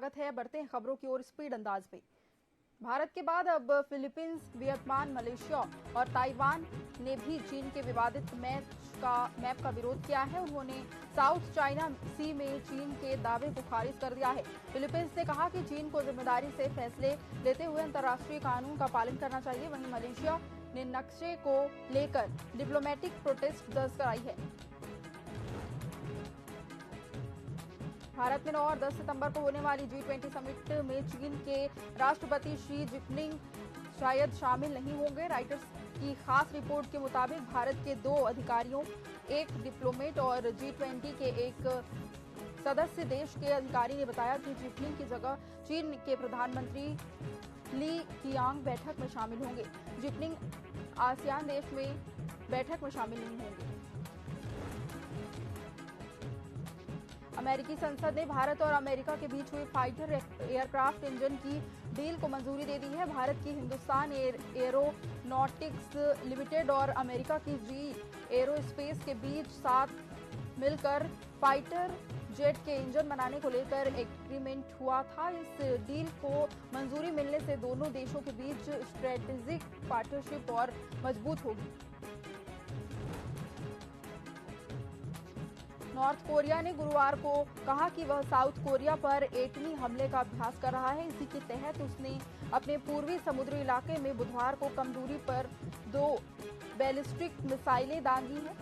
स्वागत है। बढ़ते हैं खबरों की ओर स्पीड अंदाज में। भारत के बाद अब फिलीपींस, वियतनाम, मलेशिया और ताइवान ने भी चीन के विवादित मैप का विरोध किया है। उन्होंने साउथ चाइना सी में चीन के दावे को खारिज कर दिया है। फिलीपींस ने कहा कि चीन को जिम्मेदारी से फैसले लेते हुए अंतर्राष्ट्रीय कानून का पालन करना चाहिए। वहीं मलेशिया ने नक्शे को लेकर डिप्लोमेटिक प्रोटेस्ट दर्ज कराई है। भारत में 9 और 10 सितंबर को होने वाली G20 समिट में चीन के राष्ट्रपति शी जिनपिंग शायद शामिल नहीं होंगे। राइटर्स की खास रिपोर्ट के मुताबिक भारत के 2 अधिकारियों, एक डिप्लोमेट और G20 के एक सदस्य देश के अधिकारी ने बताया कि जिनपिंग की जगह चीन के प्रधानमंत्री ली कीयांग बैठक में शामिल होंगे। जिनपिंग आसियान देश में बैठक में शामिल नहीं होंगे। अमेरिकी संसद ने भारत और अमेरिका के बीच हुई फाइटर एयरक्राफ्ट इंजन की डील को मंजूरी दे दी है। भारत की हिंदुस्तान एरोनॉटिक्स लिमिटेड और अमेरिका की जी एरोस्पेस के बीच साथ मिलकर फाइटर जेट के इंजन बनाने को लेकर एग्रीमेंट हुआ था। इस डील को मंजूरी मिलने से दोनों देशों के बीच स्ट्रेटेजिक पार्टनरशिप और मजबूत होगी। नॉर्थ कोरिया ने गुरुवार को कहा कि वह साउथ कोरिया पर एटमी हमले का अभ्यास कर रहा है। इसी के तहत उसने अपने पूर्वी समुद्री इलाके में बुधवार को कम दूरी पर 2 बैलिस्टिक मिसाइलें दागी हैं।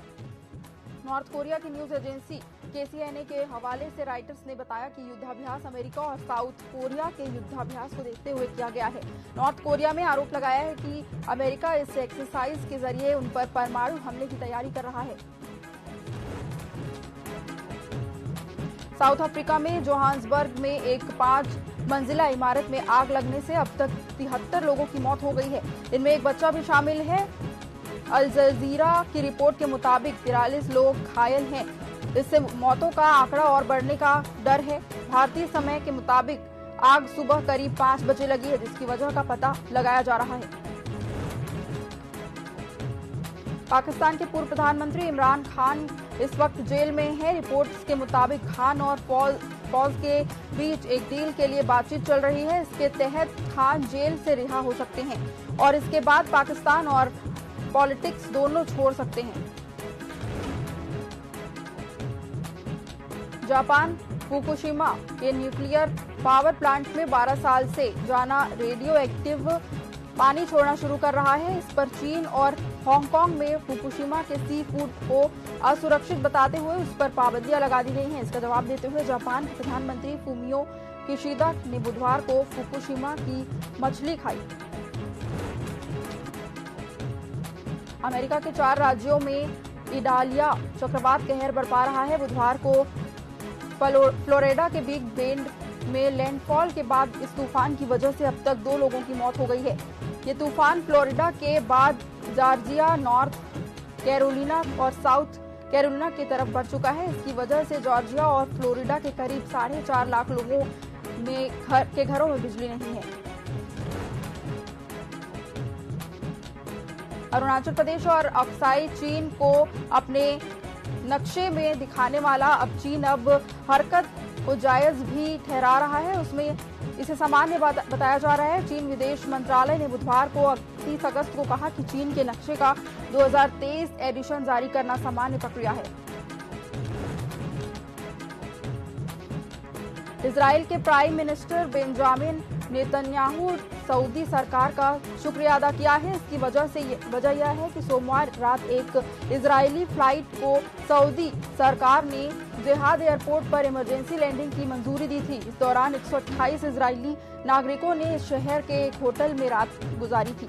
नॉर्थ कोरिया की न्यूज एजेंसी KCNA के हवाले से राइटर्स ने बताया कि युद्धाभ्यास अमेरिका और साउथ कोरिया के युद्धाभ्यास को देखते हुए किया गया है। नॉर्थ कोरिया में आरोप लगाया है कि अमेरिका इस एक्सरसाइज के जरिए उन पर परमाणु हमले की तैयारी कर रहा है। साउथ अफ्रीका में जोहान्सबर्ग में एक 5 मंजिला इमारत में आग लगने से अब तक 73 लोगों की मौत हो गई है। इनमें एक बच्चा भी शामिल है। अल जजीरा की रिपोर्ट के मुताबिक 43 लोग घायल हैं। इससे मौतों का आंकड़ा और बढ़ने का डर है। भारतीय समय के मुताबिक आग सुबह करीब 5 बजे लगी है, जिसकी वजह का पता लगाया जा रहा है। पाकिस्तान के पूर्व प्रधानमंत्री इमरान खान इस वक्त जेल में हैं। रिपोर्ट्स के मुताबिक खान और फौज के बीच एक डील के लिए बातचीत चल रही है। इसके तहत खान जेल से रिहा हो सकते हैं और इसके बाद पाकिस्तान और पॉलिटिक्स दोनों छोड़ सकते हैं। जापान फुकुशिमा के न्यूक्लियर पावर प्लांट में 12 साल से जाना रेडियो एक्टिव पानी छोड़ना शुरू कर रहा है। इस पर चीन और हांगकांग में फुकुशिमा के सी फूड को असुरक्षित बताते हुए उस पर पाबंदियां लगा दी गई हैं। इसका जवाब देते हुए जापान के प्रधानमंत्री फूमियो किशिदा ने बुधवार को फुकुशिमा की मछली खाई। अमेरिका के 4 राज्यों में इडालिया चक्रवात कहर बरपा रहा है। बुधवार को फ्लोरिडा के बिग बेंड में लैंडफॉल के बाद इस तूफान की वजह से अब तक 2 लोगों की मौत हो गई है। ये तूफान फ्लोरिडा के बाद जॉर्जिया, नॉर्थ कैरोलिना और साउथ कैरोलिना की तरफ बढ़ चुका है। इसकी वजह से जॉर्जिया और फ्लोरिडा के करीब 4.5 लाख लोगों के घरों में बिजली नहीं है। अरुणाचल प्रदेश और अक्साई चीन को अपने नक्शे में दिखाने वाला अब चीन हरकत को जायज भी ठहरा रहा है। उसमें इसे सामान्य बताया जा रहा है। चीन विदेश मंत्रालय ने बुधवार को 30 अगस्त को कहा कि चीन के नक्शे का 2023 एडिशन जारी करना सामान्य प्रक्रिया है। इजराइल के prime minister Benjamin Netanyahu Saudi सरकार का शुक्रिया अदा किया है। इसकी वजह यह है कि सोमवार रात एक इजरायली फ्लाइट को सऊदी सरकार ने जिहाद एयरपोर्ट पर इमरजेंसी लैंडिंग की मंजूरी दी थी। इस दौरान 128 इजरायली नागरिकों ने शहर के एक होटल में रात गुजारी थी।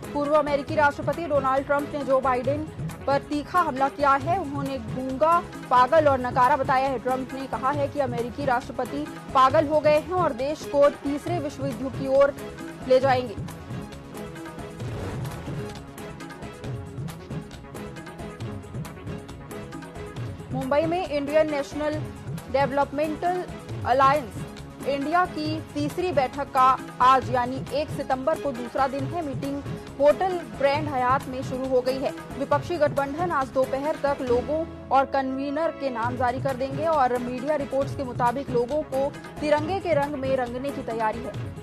पूर्व अमेरिकी राष्ट्रपति डोनाल्ड ट्रंप ने जो बाइडेन पर तीखा हमला किया है, उन्होंने गूंगा, पागल और नकारा बताया है। ट्रंप ने कहा है कि अमेरिकी राष्ट्रपति पागल हो गए हैं और देश को तीसरे विश्व युद्ध की ओर ले जाएंगे। मुंबई में Indian national developmental alliance India की तीसरी बैठक का आज यानी 1 सितंबर को दूसरा दिन है। मीटिंग होटल ग्रैंड हयात में शुरू हो गई है। विपक्षी गठबंधन आज दोपहर तक लोगों और कन्वीनर के नाम जारी कर देंगे और मीडिया रिपोर्ट्स के मुताबिक लोगों को तिरंगे के रंग में रंगने की तैयारी है।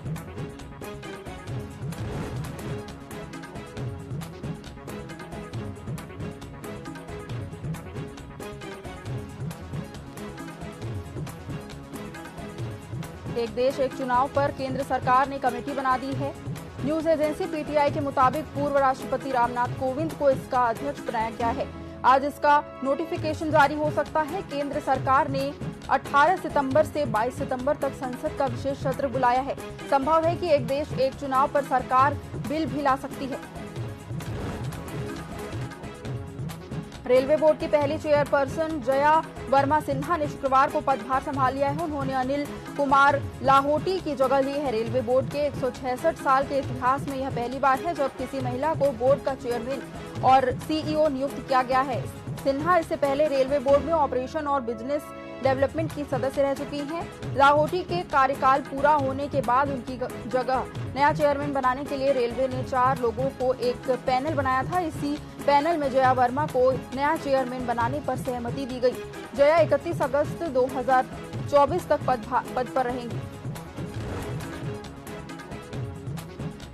एक देश एक चुनाव पर केंद्र सरकार ने कमेटी बना दी है। न्यूज एजेंसी पीटीआई के मुताबिक पूर्व राष्ट्रपति रामनाथ कोविंद को इसका अध्यक्ष बनाया गया है। आज इसका नोटिफिकेशन जारी हो सकता है। केंद्र सरकार ने 18 सितंबर से 22 सितंबर तक संसद का विशेष सत्र बुलाया है। संभव है कि एक देश एक चुनाव पर सरकार बिल भी ला सकती है। रेलवे बोर्ड की पहली चेयरपर्सन जया वर्मा सिन्हा ने शुक्रवार को पदभार संभाल लिया है। उन्होंने अनिल कुमार लाहोटी की जगह ली है। रेलवे बोर्ड के 166 साल के इतिहास में यह पहली बार है जब किसी महिला को बोर्ड का चेयरमैन और सीईओ नियुक्त किया गया है। सिन्हा इससे पहले रेलवे बोर्ड में ऑपरेशन और बिजनेस डेवलपमेंट की सदस्य रह चुकी हैं। लाहोटी के कार्यकाल पूरा होने के बाद उनकी जगह नया चेयरमैन बनाने के लिए रेलवे ने 4 लोगों को एक पैनल बनाया था। इसी पैनल में जया वर्मा को नया चेयरमैन बनाने पर सहमति दी गई। जया 31 अगस्त 2024 तक पद पर रहेंगी।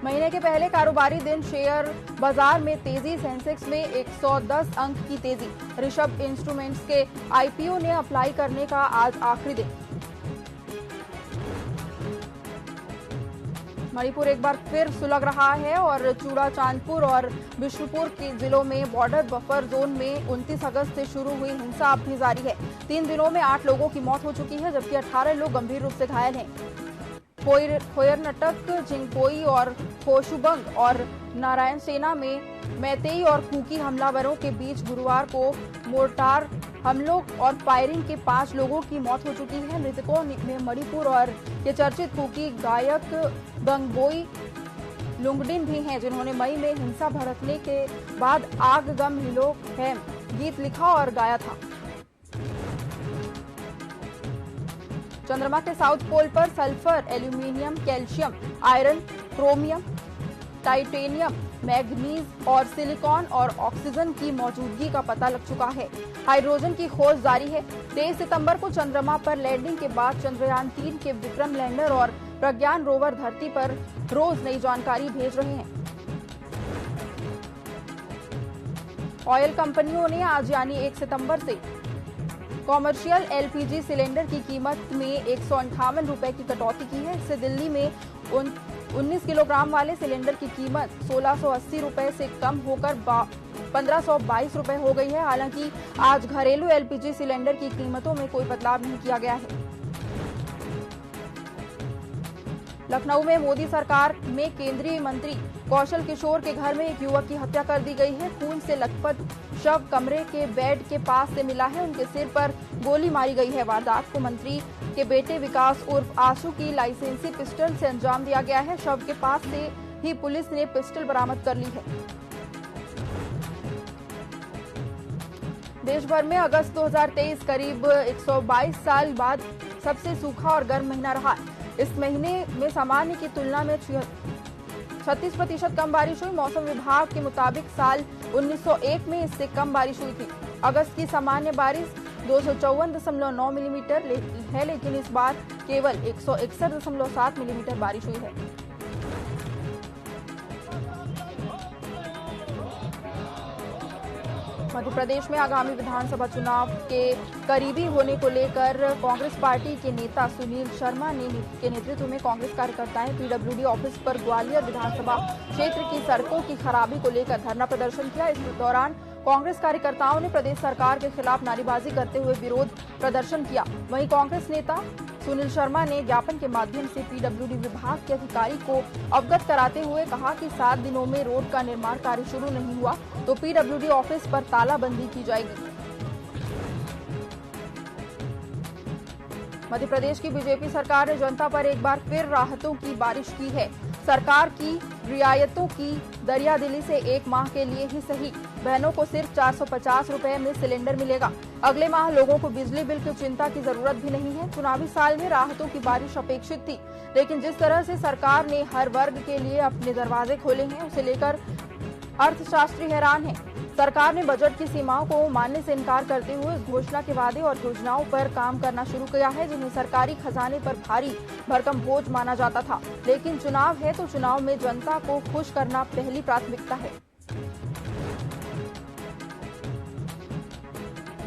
महीने के पहले कारोबारी दिन शेयर बाजार में तेजी। सेंसेक्स में 110 अंक की तेजी। ऋषभ इंस्ट्रूमेंट्स के आईपीओ ने अप्लाई करने का आज आखिरी दिन। मणिपुर एक बार फिर सुलग रहा है और चूड़ाचांदपुर और बिष्णुपुर के जिलों में बॉर्डर बफर जोन में 29 अगस्त से शुरू हुई हिंसा अब भी जारी है। 3 दिनों में 8 लोगों की मौत हो चुकी है जबकि 18 लोग गंभीर रूप से घायल हैं। खोयरनटक, जिंगपोई और खोशुबंग और नारायण सेना में मैतेई और कुकी हमलावरों के बीच गुरुवार को मोर्टार हमलों और फायरिंग के 5 लोगों की मौत हो चुकी है। मृतकों में मणिपुर और के चर्चित कुकी गायक बंगबोई लुंगडिन भी हैं जिन्होंने मई में हिंसा भड़कने के बाद आग गम हिलो है गीत लिखा और गाया था। चंद्रमा के साउथ पोल पर sulphur, aluminium, calcium, iron, chromium, titanium, manganese और सिलिकॉन और ऑक्सीजन की मौजूदगी का पता लग चुका है। हाइड्रोजन की खोज जारी है। 23 सितंबर को चंद्रमा पर लैंडिंग के बाद चंद्रयान 3 के विक्रम लैंडर और प्रज्ञान रोवर धरती पर रोज नई जानकारी भेज रहे हैं। ऑयल कंपनियों ने आज यानी 1 सितंबर से कॉमर्शियल एलपीजी सिलेंडर की कीमत में 158 रुपए की कटौती की है। इससे दिल्ली में 19 किलोग्राम वाले सिलेंडर की कीमत 1680 रुपए से कम होकर 1522 रुपए हो गई है। हालांकि आज घरेलू एलपीजी सिलेंडर की कीमतों में कोई बदलाव नहीं किया गया है। लखनऊ में मोदी सरकार में केंद्रीय मंत्री कौशल किशोर के घर में एक युवक की हत्या कर दी गई है। खून से लथपथ शव कमरे के बेड के पास से मिला है। उनके सिर पर गोली मारी गई है। वारदात को मंत्री के बेटे विकास उर्फ आशु की लाइसेंसी पिस्टल से अंजाम दिया गया है। शव के पास से ही पुलिस ने पिस्टल बरामद कर ली है। देश भर में अगस्त 2023 करीब 122 साल बाद सबसे सूखा और गर्म महीना रहा। इस महीने में सामान्य की तुलना में 36% कम बारिश हुई। मौसम विभाग के मुताबिक साल 1901 में इससे कम बारिश हुई थी। अगस्त की सामान्य बारिश 254.9 मिलीमीटर है, लेकिन इस बार केवल 161.7 मिलीमीटर बारिश हुई है। मध्य प्रदेश में आगामी विधानसभा चुनाव के करीबी होने को लेकर कांग्रेस पार्टी के नेता सुनील शर्मा के नेतृत्व में कांग्रेस कार्यकर्ताएं पीडब्ल्यूडी ऑफिस पर ग्वालियर विधानसभा क्षेत्र की सड़कों की खराबी को लेकर धरना प्रदर्शन किया। इस दौरान कांग्रेस कार्यकर्ताओं ने प्रदेश सरकार के खिलाफ नारेबाजी करते हुए विरोध प्रदर्शन किया। वहीं कांग्रेस नेता सुनील शर्मा ने ज्ञापन के माध्यम से पीडब्ल्यूडी विभाग के अधिकारी को अवगत कराते हुए कहा कि 7 दिनों में रोड का निर्माण कार्य शुरू नहीं हुआ तो पीडब्ल्यूडी ऑफिस पर तालाबंदी की जाएगी। मध्य प्रदेश की बीजेपी सरकार ने जनता पर एक बार फिर राहतों की बारिश की है। सरकार की रियायतों की दरियादिली से 1 माह के लिए ही सही बहनों को सिर्फ 450 रुपए में सिलेंडर मिलेगा। अगले माह लोगों को बिजली बिल की चिंता की जरूरत भी नहीं है। चुनावी साल में राहतों की बारिश अपेक्षित थी, लेकिन जिस तरह से सरकार ने हर वर्ग के लिए अपने दरवाजे खोले हैं उसे लेकर अर्थशास्त्री हैरान हैं। सरकार ने बजट की सीमाओं को मानने से इनकार करते हुए इस घोषणा के वादे और योजनाओं पर काम करना शुरू किया है जिन्हें सरकारी खजाने पर भारी भरकम बोझ माना जाता था। लेकिन चुनाव है तो चुनाव में जनता को खुश करना पहली प्राथमिकता है।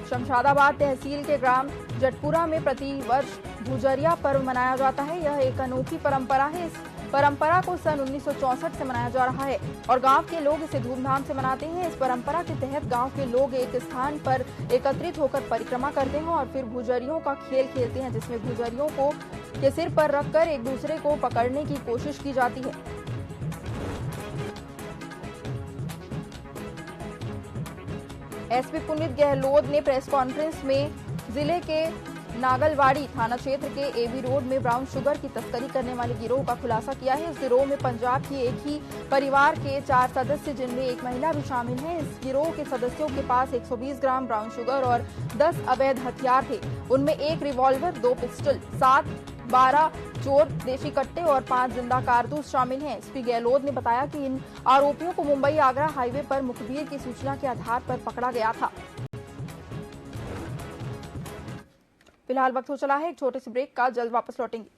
शमशादाबाद तहसील के ग्राम जटपुरा में प्रतिवर्ष भुजरिया पर्व मनाया जाता है। यह एक अनोखी परंपरा है। इस परंपरा को सन 1964 से मनाया जा रहा है और गांव के लोग इसे धूमधाम से मनाते हैं। इस परंपरा के तहत गांव के लोग एक स्थान पर एकत्रित होकर परिक्रमा करते हैं और फिर भुजरियों का खेल खेलते हैं, जिसमें भुजरियों को के सिर पर रखकर एक दूसरे को पकड़ने की कोशिश की जाती है। एसपी पुनीत गहलोत ने प्रेस कॉन्फ्रेंस में जिले के नागलवाड़ी थाना क्षेत्र के एबी रोड में ब्राउन शुगर की तस्करी करने वाले गिरोह का खुलासा किया है। इस गिरोह में पंजाब की एक ही परिवार के 4 सदस्य जिनमें एक महिला भी शामिल है। इस गिरोह के सदस्यों के पास 120 ग्राम ब्राउन शुगर और 10 अवैध हथियार थे। उनमें 1 रिवॉल्वर, 2 पिस्टल, 12 चोर देशी कट्टे और 5 जिंदा कारतूस शामिल हैं। एसपी गहलोत ने बताया कि इन आरोपियों को मुंबई आगरा हाईवे पर मुखबिर की सूचना के आधार पर पकड़ा गया था। फिलहाल वक्त हो चला है एक छोटे से ब्रेक का, जल्द वापस लौटेंगे।